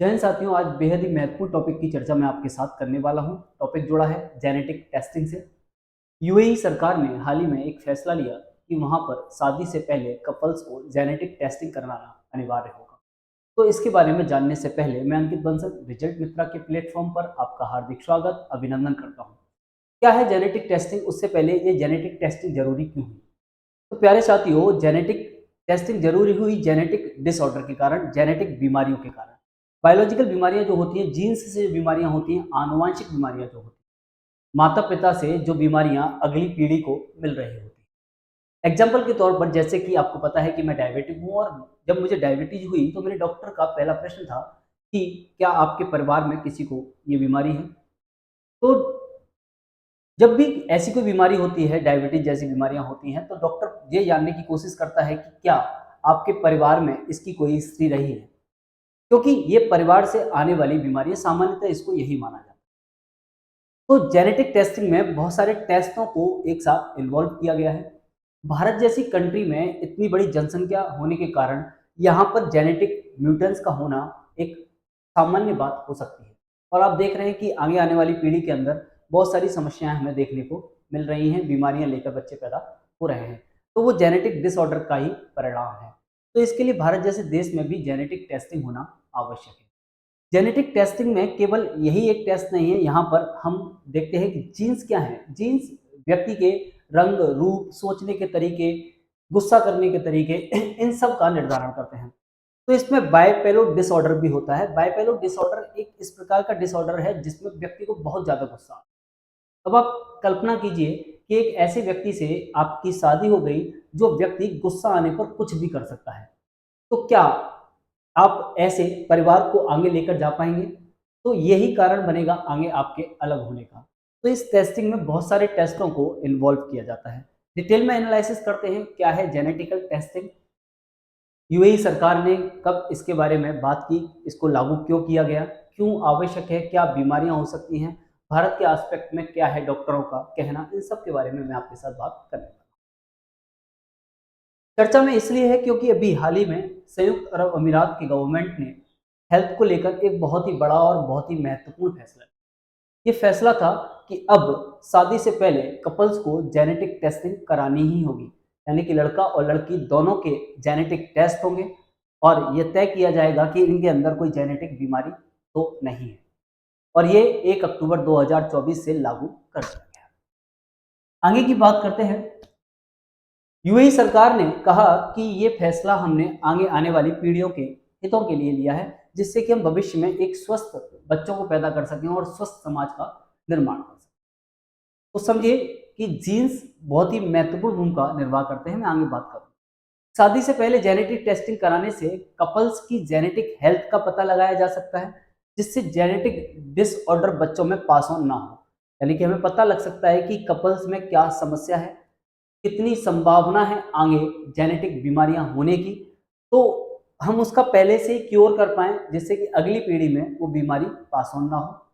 जय हिंद साथियों, आज बेहद ही महत्वपूर्ण टॉपिक की चर्चा मैं आपके साथ करने वाला हूं। टॉपिक जुड़ा है जेनेटिक टेस्टिंग से। यूएई सरकार ने हाल ही में एक फैसला लिया कि वहां पर शादी से पहले कपल्स को जेनेटिक टेस्टिंग कराना अनिवार्य होगा। तो इसके बारे में जानने से पहले मैं अंकित बंसल रिजल्ट मित्रा के प्लेटफॉर्म पर आपका हार्दिक स्वागत अभिनंदन करता हूँ। क्या है जेनेटिक टेस्टिंग, उससे पहले ये जेनेटिक टेस्टिंग जरूरी क्यों हुई? तो प्यारे साथियों, जेनेटिक टेस्टिंग जरूरी हुई जेनेटिक डिसऑर्डर के कारण, जेनेटिक बीमारियों के कारण। बायोलॉजिकल बीमारियां जो होती हैं, जीन्स से जो बीमारियां होती हैं, आनुवांशिक बीमारियां जो होती हैं, माता पिता से जो बीमारियां अगली पीढ़ी को मिल रही होती हैं। एग्जाम्पल के तौर पर, जैसे कि आपको पता है कि मैं डायबिटिक हूँ, और जब मुझे डायबिटीज हुई तो मेरे डॉक्टर का पहला प्रश्न था कि क्या आपके परिवार में किसी को ये बीमारी है। तो जब भी ऐसी कोई बीमारी होती है, डायबिटीज जैसी बीमारियां होती हैं, तो डॉक्टर ये जानने की कोशिश करता है कि क्या आपके परिवार में इसकी कोई हिस्ट्री रही है, क्योंकि ये परिवार से आने वाली बीमारी है। सामान्यतः इसको यही माना जाता है। तो जेनेटिक टेस्टिंग में बहुत सारे टेस्टों को एक साथ इन्वॉल्व किया गया है। भारत जैसी कंट्री में इतनी बड़ी जनसंख्या होने के कारण यहाँ पर जेनेटिक म्यूटेंट्स का होना एक सामान्य बात हो सकती है। और आप देख रहे हैं कि आगे आने वाली पीढ़ी के अंदर बहुत सारी समस्याएं हमें देखने को मिल रही हैं, बीमारियां लेकर बच्चे पैदा हो रहे हैं। तो वो जेनेटिक डिसऑर्डर का ही परिणाम है। तो इसके लिए भारत जैसे देश में भी जेनेटिक टेस्टिंग होना आवश्यक है। जेनेटिक टेस्टिंग में केवल यही एक टेस्ट नहीं है, यहाँ पर हम देखते हैं कि जीन्स क्या है। जीन्स व्यक्ति के रंग, रूप, सोचने के तरीके, गुस्सा करने के तरीके, इन सब का निर्धारण करते हैं। तो इसमें बाइपोलर डिसऑर्डर भी होता है। बाइपोलर डिसऑर्डर एक इस प्रकार का डिसऑर्डर है जिसमें व्यक्ति को बहुत ज्यादा गुस्सा आता है। अब आप कल्पना कीजिए कि एक ऐसे व्यक्ति से आपकी शादी हो गई जो व्यक्ति गुस्सा आने पर कुछ भी कर सकता है। तो क्या आप ऐसे परिवार को आगे लेकर जा पाएंगे? तो यही कारण बनेगा आगे आपके अलग होने का। तो इस टेस्टिंग में बहुत सारे टेस्टों को इन्वॉल्व किया जाता है। डिटेल में एनालिसिस करते हैं क्या है जेनेटिकल टेस्टिंग, यूएई सरकार ने कब इसके बारे में बात की, इसको लागू क्यों किया गया, क्यों आवश्यक है, क्या बीमारियां हो सकती हैं, भारत के एस्पेक्ट में क्या है डॉक्टरों का कहना, इन सब के बारे में मैं आपके साथ बात करने वाला हूं। चर्चा में इसलिए है क्योंकि अभी हाल ही में संयुक्त अरब अमीरात की गवर्नमेंट ने हेल्थ को लेकर एक बहुत ही बड़ा और बहुत ही महत्वपूर्ण फैसला लिया। ये फैसला था कि अब शादी से पहले कपल्स को जेनेटिक टेस्टिंग करानी ही होगी। यानी कि लड़का और लड़की दोनों के जेनेटिक टेस्ट होंगे और ये तय किया जाएगा कि इनके अंदर कोई जेनेटिक बीमारी तो नहीं है। और ये 1 अक्टूबर 2024 से लागू कर दिया गया। आगे की बात करते हैं। यूएई सरकार ने कहा कि ये फैसला हमने आगे आने वाली पीढ़ियों के हितों के लिए लिया है, जिससे कि हम भविष्य में एक स्वस्थ बच्चों को पैदा कर सकें और स्वस्थ समाज का निर्माण कर सकें। तो समझिए कि जीन्स बहुत ही महत्वपूर्ण भूमिका निर्वाह करते हैं। मैं आगे बात करूँ। शादी से पहले जेनेटिक टेस्टिंग कराने से कपल्स की जेनेटिक हेल्थ का पता लगाया जा सकता है, जिससे जेनेटिक डिसऑर्डर बच्चों में पास ऑन ना हो। यानी कि हमें पता लग सकता है कि कपल्स में क्या समस्या है, कितनी संभावना है आगे जेनेटिक बीमारियां होने की, तो हम उसका पहले से ही क्योर कर पाएं, जिससे कि अगली पीढ़ी में वो बीमारी पास ऑन ना हो।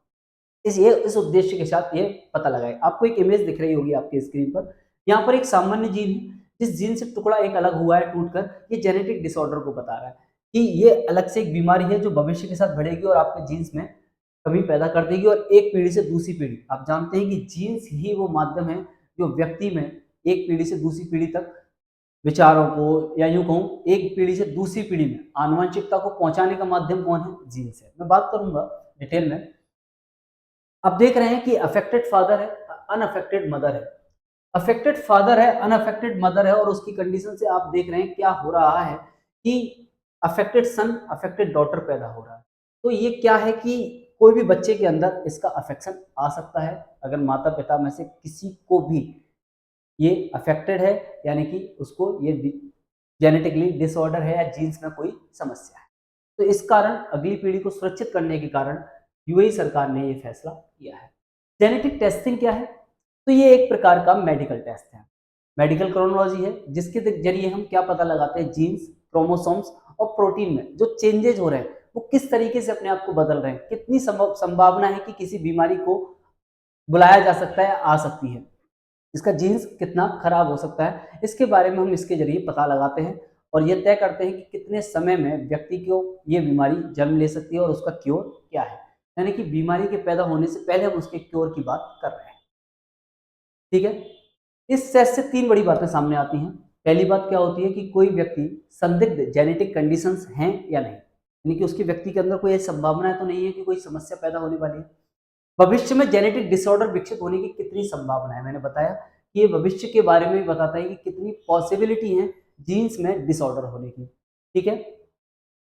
इस उद्देश्य के साथ ये पता लगाए। आपको एक इमेज दिख रही होगी आपके स्क्रीन पर। यहाँ पर एक सामान्य जीन है, जिस जीन से टुकड़ा एक अलग हुआ है टूटकर, ये जेनेटिक डिसऑर्डर को बता रहा है कि ये अलग से एक बीमारी है जो भविष्य के साथ बढ़ेगी और आपके जीन्स में कमी पैदा कर देगी, और एक पीढ़ी से दूसरी पीढ़ी, आप जानते हैं कि जीन्स ही वो माध्यम है जो व्यक्ति में एक पीढ़ी से दूसरी पीढ़ी तक विचारों को, या यूं कहूं एक पीढ़ी से दूसरी पीढ़ी में आनुवंशिकता को पहुंचाने का माध्यम कौन है? जीन्स है। मैं बात करूंगा डिटेल में। आप देख रहे हैं कि अफेक्टेड फादर है, अनअफेक्टेड मदर है। अफेक्टेड फादर है, अनअफेक्टेड मदर है, और उसकी कंडीशन से आप देख रहे हैं क्या हो रहा है कि अफेक्टेड सन, अफेक्टेड डॉटर पैदा हो रहा है। तो ये क्या है कि कोई भी बच्चे के अंदर इसका अफेक्शन आ सकता है अगर माता पिता में से किसी को भी ये अफेक्टेड है, यानी कि उसको ये जेनेटिकली डिसऑर्डर है या जीन्स में कोई समस्या है। तो इस कारण अगली पीढ़ी को सुरक्षित करने के कारण यूएई सरकार ने ये फैसला किया है। जेनेटिक टेस्टिंग क्या है? तो ये एक प्रकार का मेडिकल टेस्ट है, मेडिकल क्रोनोलॉजी है, जिसके जरिए हम क्या पता लगाते हैं, जीन्स, क्रोमोसोम्स और प्रोटीन में जो चेंजेस हो रहे हैं वो किस तरीके से अपने आप को बदल रहे हैं, कितनी संभावना है कि किसी बीमारी को बुलाया जा सकता है, आ सकती है, इसका जीन्स कितना खराब हो सकता है, इसके बारे में हम इसके जरिए पता लगाते हैं। और ये तय करते हैं कि कितने समय में व्यक्ति को ये बीमारी जन्म ले सकती है और उसका क्योर क्या है। यानी कि बीमारी के पैदा होने से पहले हम उसके क्योर की बात कर रहे हैं। ठीक है, इस सेट से तीन बड़ी बातें सामने आती हैं। पहली बात क्या होती है कि कोई व्यक्ति संदिग्ध जेनेटिक कंडीशंस हैं या नहीं, यानी कि उसके व्यक्ति के अंदर कोई ऐसी संभावना तो नहीं है कि कोई समस्या पैदा होने वाली है। भविष्य में जेनेटिक डिसऑर्डर विकसित होने की कितनी संभावना है, मैंने बताया कि ये भविष्य के बारे में भी बताता है कि कितनी पॉसिबिलिटी है जीन्स में डिसऑर्डर होने की। ठीक है,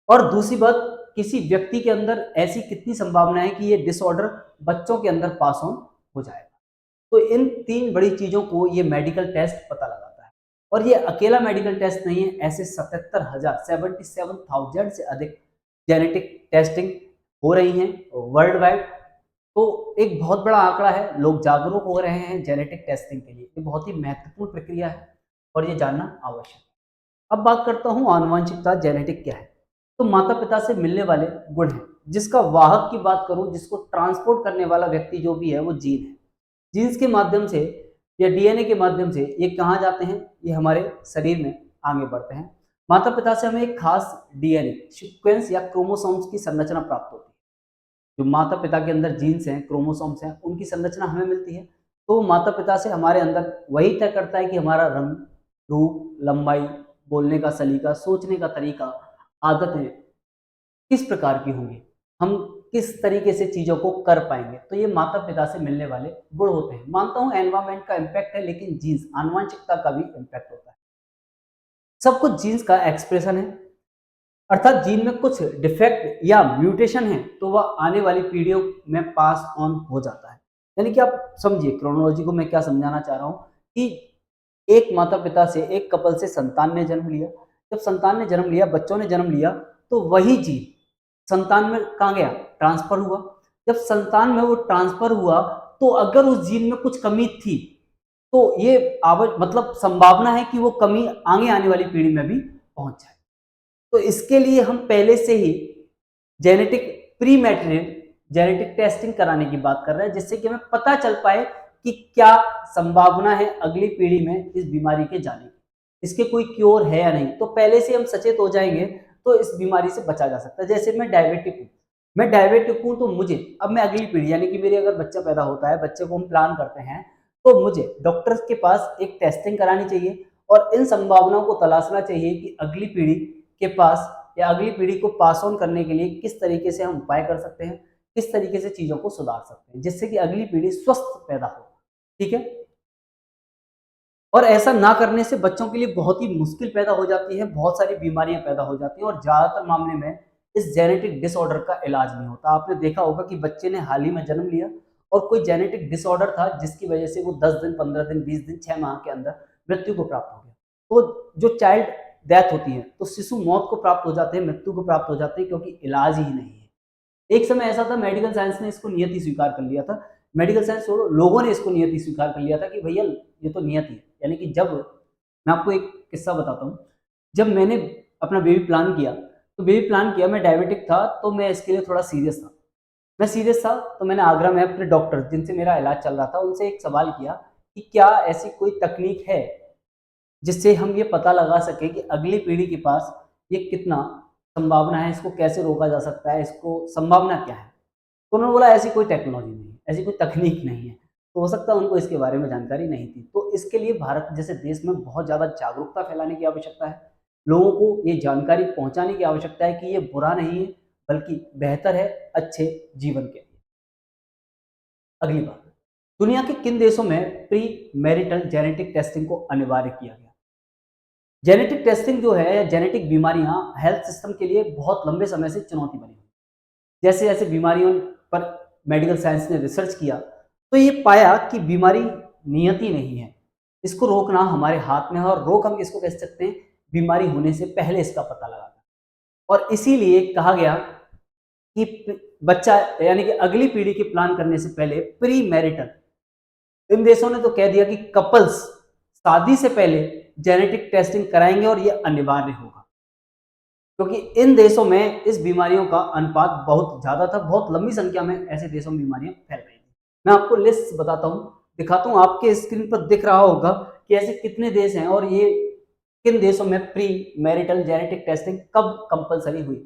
और दूसरी बात, किसी व्यक्ति के अंदर ऐसी कितनी संभावना है कि ये डिसऑर्डर बच्चों के अंदर पास ऑन हो जाएगा। तो इन तीन बड़ी चीजों को ये मेडिकल टेस्ट पता लगाता है। और ये अकेला मेडिकल टेस्ट नहीं है, ऐसे 77,000 से अधिक जेनेटिक टेस्टिंग हो रही हैं वर्ल्ड वाइड। तो एक बहुत बड़ा आंकड़ा है, लोग जागरूक हो रहे हैं जेनेटिक टेस्टिंग के लिए। ये बहुत ही महत्वपूर्ण प्रक्रिया है और ये जानना आवश्यक है। अब बात करता हूँ आनुवंशिकता, जेनेटिक क्या है। तो माता पिता से मिलने वाले गुण हैं, जिसका वाहक की बात करूं, जिसको ट्रांसपोर्ट करने वाला व्यक्ति जो भी है वो जीन है। जीन्स के माध्यम से या डीएनए के माध्यम से ये कहाँ जाते हैं, ये हमारे शरीर में आगे बढ़ते हैं। माता पिता से हमें एक खास डीएनए सीक्वेंस या क्रोमोसोम्स की संरचना प्राप्त होती है। जो माता पिता के अंदर जीन्स हैं, क्रोमोसोम्स हैं, उनकी संरचना हमें मिलती है। तो माता पिता से हमारे अंदर वही तय करता है कि हमारा रंग, रूप, लंबाई, बोलने का सलीका, सोचने का तरीका, आदतें किस प्रकार की होंगी, हम किस तरीके से चीजों को कर पाएंगे। तो ये माता पिता से मिलने वाले गुण होते हैं। मानता हूं एनवायरमेंट का इम्पैक्ट है, लेकिन जीन्स, आनुवंशिकता का भी इम्पैक्ट होता है। सब कुछ जीन्स का एक्सप्रेशन है, अर्थात जीन में कुछ डिफेक्ट या म्यूटेशन है तो वह आने वाली पीढ़ियों में पास ऑन हो जाता है। यानी कि आप समझिए क्रोनोलॉजी को मैं क्या समझाना चाह रहा हूं कि एक माता पिता से, एक कपल से संतान ने जन्म लिया। जब संतान ने जन्म लिया, बच्चों ने जन्म लिया, तो वही जीन संतान में कहाँ गया, ट्रांसफर हुआ। जब संतान में वो ट्रांसफर हुआ तो अगर उस जीन में कुछ कमी थी तो ये मतलब संभावना है कि वो कमी आगे आने वाली पीढ़ी में भी पहुंच जाए। तो इसके लिए हम पहले से ही जेनेटिक प्री मैट्रियल जेनेटिक टेस्टिंग कराने की बात कर रहे हैं, जिससे कि हमें पता चल पाए कि क्या संभावना है अगली पीढ़ी में इस बीमारी के जाने की, इसके कोई क्योर है या नहीं। तो पहले से हम सचेत हो जाएंगे तो इस बीमारी से बचा जा सकता है। जैसे मैं डायबिटिक हूं, तो मुझे अब मैं अगली पीढ़ी, यानी कि मेरे अगर बच्चा पैदा होता है, बच्चे को हम प्लान करते हैं, तो मुझे डॉक्टर के पास एक टेस्टिंग करानी चाहिए और इन संभावनाओं को तलाशना चाहिए कि अगली पीढ़ी के पास या अगली पीढ़ी को पास ऑन करने के लिए किस तरीके से हम उपाय कर सकते हैं, किस तरीके से चीजों को सुधार सकते हैं, जिससे कि अगली पीढ़ी स्वस्थ पैदा हो। ठीक है, और ऐसा ना करने से बच्चों के लिए बहुत ही मुश्किल पैदा हो जाती है, बहुत सारी बीमारियां पैदा हो जाती हैं और ज्यादातर मामले में इस जेनेटिक डिसऑर्डर का इलाज नहीं होता। आपने देखा होगा कि बच्चे ने हाल ही में जन्म लिया और कोई जेनेटिक डिसऑर्डर था जिसकी वजह से वो 10 दिन, 15 दिन, 20 दिन, 6 माह के अंदर मृत्यु को प्राप्त हो गया। तो जो चाइल्ड डेथ होती है, तो शिशु मौत को प्राप्त हो जाते हैं, मृत्यु को प्राप्त हो जाते हैं, क्योंकि इलाज ही नहीं है। एक समय ऐसा था, मेडिकल साइंस ने इसको नियति स्वीकार कर लिया था। मेडिकल साइंस छोड़ो, लोगों ने इसको नियति स्वीकार कर लिया था कि भैया ये तो नियति है। यानी कि जब मैं आपको एक किस्सा बताता हूँ, जब मैंने अपना बेबी प्लान किया, तो बेबी प्लान किया, मैं डायबिटिक था तो मैं इसके लिए थोड़ा सीरियस था। मैं सीरियस था तो मैंने आगरा में अपने डॉक्टर जिनसे मेरा इलाज चल रहा था उनसे एक सवाल किया कि क्या ऐसी कोई तकनीक है जिससे हम ये पता लगा सके कि अगली पीढ़ी के पास ये कितना संभावना है, इसको कैसे रोका जा सकता है, इसको संभावना क्या है। तो उन्होंने बोला ऐसी कोई टेक्नोलॉजी नहीं है, ऐसी कोई तकनीक नहीं है। तो हो सकता है उनको इसके बारे में जानकारी नहीं थी। तो इसके लिए भारत जैसे देश में बहुत ज़्यादा जागरूकता फैलाने की आवश्यकता है, लोगों को ये जानकारी पहुंचाने की आवश्यकता है कि ये बुरा नहीं है बल्कि बेहतर है अच्छे जीवन के लिए। अगली बात, दुनिया के किन देशों में प्री मैरिटल जेनेटिक टेस्टिंग को अनिवार्य किया गया। जेनेटिक टेस्टिंग जो है, जेनेटिक बीमारियां हेल्थ सिस्टम के लिए बहुत लंबे समय से चुनौती बनी हुई। जैसे जैसे बीमारियों पर मेडिकल साइंस ने रिसर्च किया तो ये पाया कि बीमारी नियति नहीं है, इसको रोकना हमारे हाथ में है। और रोक हम इसको कह सकते हैं, बीमारी होने से पहले इसका पता लगाना। और इसीलिए कहा गया कि बच्चा, यानी कि अगली पीढ़ी की प्लान करने से पहले प्री मैरिटल, इन देशों ने तो कह दिया कि कपल्स शादी से पहले जेनेटिक टेस्टिंग कराएंगे और ये अनिवार्य होगा, क्योंकि इन देशों में इस बीमारियों का अनुपात बहुत ज्यादा था। बहुत लंबी संख्या में ऐसे देशों में बीमारियां फैल रही थी। मैं आपको लिस्ट बताता हूं, दिखाता हूं, आपके स्क्रीन पर दिख रहा होगा कि ऐसे कितने देश हैं और ये किन देशों में प्री मैरिटल जेनेटिक टेस्टिंग कब कंपलसरी हुई?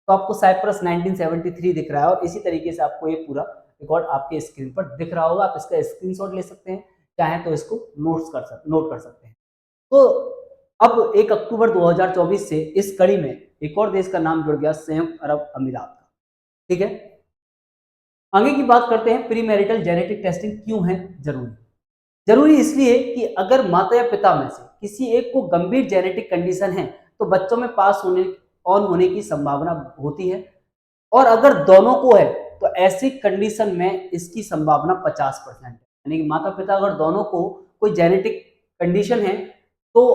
तो आपको साइप्रस 1973 दिख रहा है और इसी तरीके से आपको ये पूरा रिकॉर्ड आपके स्क्रीन पर दिख रहा होगा। आप इसका स्क्रीनशॉट ले सकते हैं, चाहें तो इसको नोट कर सकते हैं। तो अब 1 अक्टूबर 2024 से इस कड़ी में एक और देश का नाम जुड़ गया, संयुक्त अरब अमीरात का। ठीक है, आगे की बात करते हैं, प्री मैरिटल जेनेटिक टेस्टिंग क्यों है जरूरी? जरूरी इसलिए कि अगर माता या पिता में से किसी एक को गंभीर जेनेटिक कंडीशन है तो बच्चों में पास होने की संभावना होती है, और अगर दोनों को है तो ऐसी कंडीशन में इसकी संभावना 50% है। यानी कि माता पिता अगर दोनों को कोई जेनेटिक कंडीशन है तो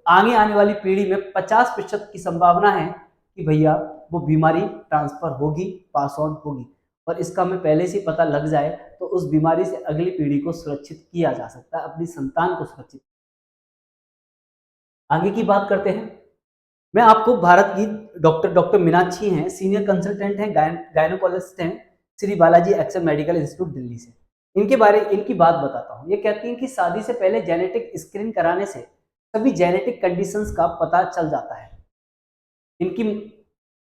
आगे आने वाली पीढ़ी में 50% की संभावना है कि भैया वो बीमारी ट्रांसफर होगी, पास ऑन होगी, और इसका हमें पहले से पता लग जाए तो उस बीमारी से अगली पीढ़ी को सुरक्षित किया जा सकता है, अपनी संतान को सुरक्षित। आगे की बात करते हैं, मैं आपको भारत की डॉक्टर मीनाक्षी हैं, सीनियर कंसल्टेंट हैं, गायनोकोलॉजिस्ट हैं, Shri Balaji action medical institute Delhi से। इनकी बात बताता हूँ। ये कहती हैं कि शादी से पहले जेनेटिक स्क्रीन कराने से सभी जेनेटिक कंडीशंस का पता चल जाता है। इनकी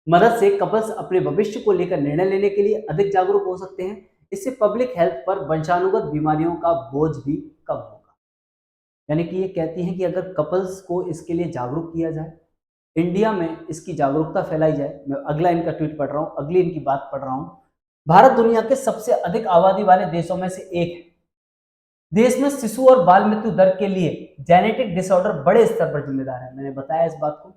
मदद से कपल्स अपने भविष्य को लेकर निर्णय लेने के लिए अधिक जागरूक हो सकते हैं। इससे पब्लिक हेल्थ पर वंशानुगत बीमारियों का बोझ भी कम होगा। यानी कि ये कहती हैं कि अगर कपल्स को इसके लिए जागरूक किया जाए, इंडिया में इसकी जागरूकता फैलाई जाए। मैं अगला इनका ट्वीट पढ़ रहा हूँ, अगली इनकी बात पढ़ रहा हूँ। भारत दुनिया के सबसे अधिक आबादी वाले देशों में से एक है। देश में शिशु और बाल मृत्यु दर के लिए जेनेटिक डिसऑर्डर बड़े स्तर पर जिम्मेदार है। मैंने बताया इस बात को।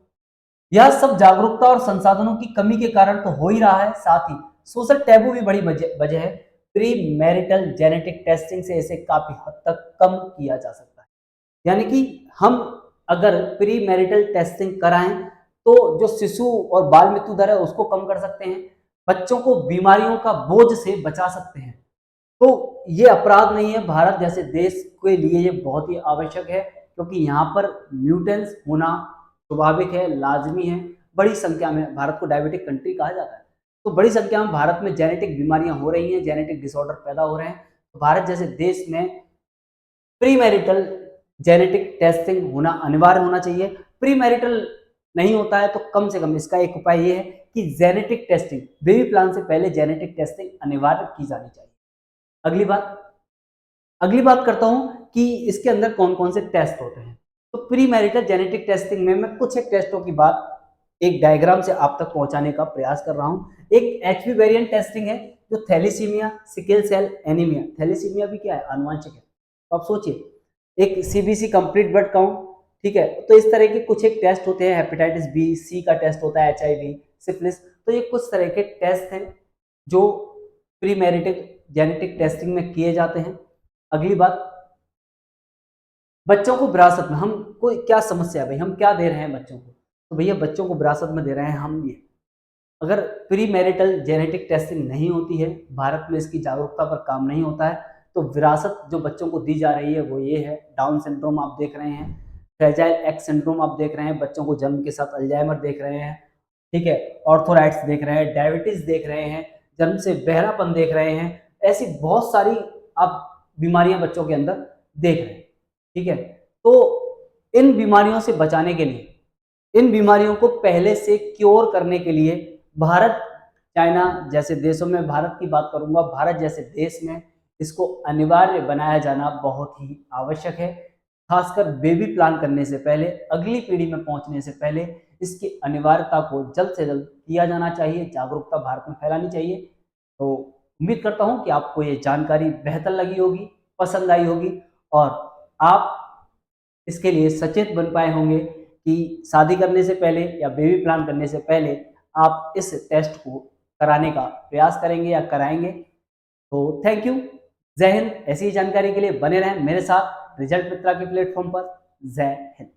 यह सब जागरूकता और संसाधनों की कमी के कारण तो हो ही रहा है, साथ ही सोशल टैबू भी बड़ी वजह है। प्री मैरिटल जेनेटिक टेस्टिंग से इसे काफी हद तक कम किया जा सकता है। यानी कि हम अगर प्री मैरिटल टेस्टिंग कराएं तो जो शिशु और बाल मृत्यु दर है उसको कम कर सकते हैं, बच्चों को बीमारियों का बोझ से बचा सकते हैं। तो ये अपराध नहीं है, भारत जैसे देश के लिए ये बहुत ही आवश्यक है, क्योंकि यहाँ पर म्यूटेंट्स होना स्वाभाविक है, लाजमी है। बड़ी संख्या में भारत को डायबिटिक कंट्री कहा जाता है, तो बड़ी संख्या में भारत में जेनेटिक बीमारियां हो रही हैं, जेनेटिक डिसऑर्डर पैदा हो रहे हैं। तो भारत जैसे देश में प्री मैरिटल जेनेटिक टेस्टिंग होना अनिवार्य होना चाहिए। प्री मैरिटल नहीं होता है तो कम से कम इसका एक उपाय ये है कि जेनेटिक टेस्टिंग, बेबी प्लान से पहले जेनेटिक टेस्टिंग अनिवार्य की जानी चाहिए। अगली बात करता हूं कि इसके अंदर कौन कौन से टेस्ट होते हैं। तो प्री मैरिटल जेनेटिक टेस्टिंग में मैं कुछ एक टेस्टों की बात एक डायग्राम से आप तक पहुंचाने का प्रयास कर रहा हूं। एक एचपी वेरिएंट टेस्टिंग है, जो thalassaemia, sickle cell anaemia, thalassaemia भी क्या है, आनुवंशिक है। तो आप सोचिए, एक सीबीसी कंप्लीट ब्लड काउंट, ठीक है। तो इस तरह के कुछ एक टेस्ट होते हैं, हेपेटाइटिस बी, सी का टेस्ट होता है, एचआईवी, सिफिलिस। तो ये कुछ तरह के टेस्ट हैं जो प्री मैरिटल जेनेटिक टेस्टिंग में किए जाते हैं। अगली बात, बच्चों को विरासत में हम कोई क्या समस्या है भाई, हम क्या दे रहे हैं बच्चों को? तो भैया बच्चों को विरासत में दे रहे हैं हम ये, अगर प्री मैरिटल जेनेटिक टेस्टिंग नहीं होती है, भारत में इसकी जागरूकता पर काम नहीं होता है, तो विरासत जो बच्चों को दी जा रही है वो ये है, डाउन सिंड्रोम आप देख रहे हैं, फ्रेजाइल एक्स सिंड्रोम आप देख रहे हैं, बच्चों को जन्म के साथ अल्जाइमर देख रहे हैं, ठीक है, ऑर्थोराइड्स देख रहे हैं, डायबिटीज देख रहे हैं, जन्म से बहरापन देख रहे हैं। ऐसी बहुत सारी आप बीमारियां बच्चों के अंदर देख रहे हैं, ठीक है। तो इन बीमारियों से बचाने के लिए, इन बीमारियों को पहले से क्योर करने के लिए भारत, चाइना जैसे देशों में, भारत की बात करूंगा, भारत जैसे देश में इसको अनिवार्य बनाया जाना बहुत ही आवश्यक है। खासकर बेबी प्लान करने से पहले, अगली पीढ़ी में पहुंचने से पहले इसकी अनिवार्यता को जल्द से जल्द किया जाना चाहिए, जागरूकता भारत में फैलानी चाहिए। तो उम्मीद करता हूं कि आपको ये जानकारी बेहतर लगी होगी, पसंद आई होगी, और आप इसके लिए सचेत बन पाए होंगे कि शादी करने से पहले या बेबी प्लान करने से पहले आप इस टेस्ट को कराने का प्रयास करेंगे या कराएंगे। तो थैंक यू, जय हिंद। ऐसी ही जानकारी के लिए बने रहें मेरे साथ रिजल्ट मित्रा के प्लेटफॉर्म पर। जय हिंद।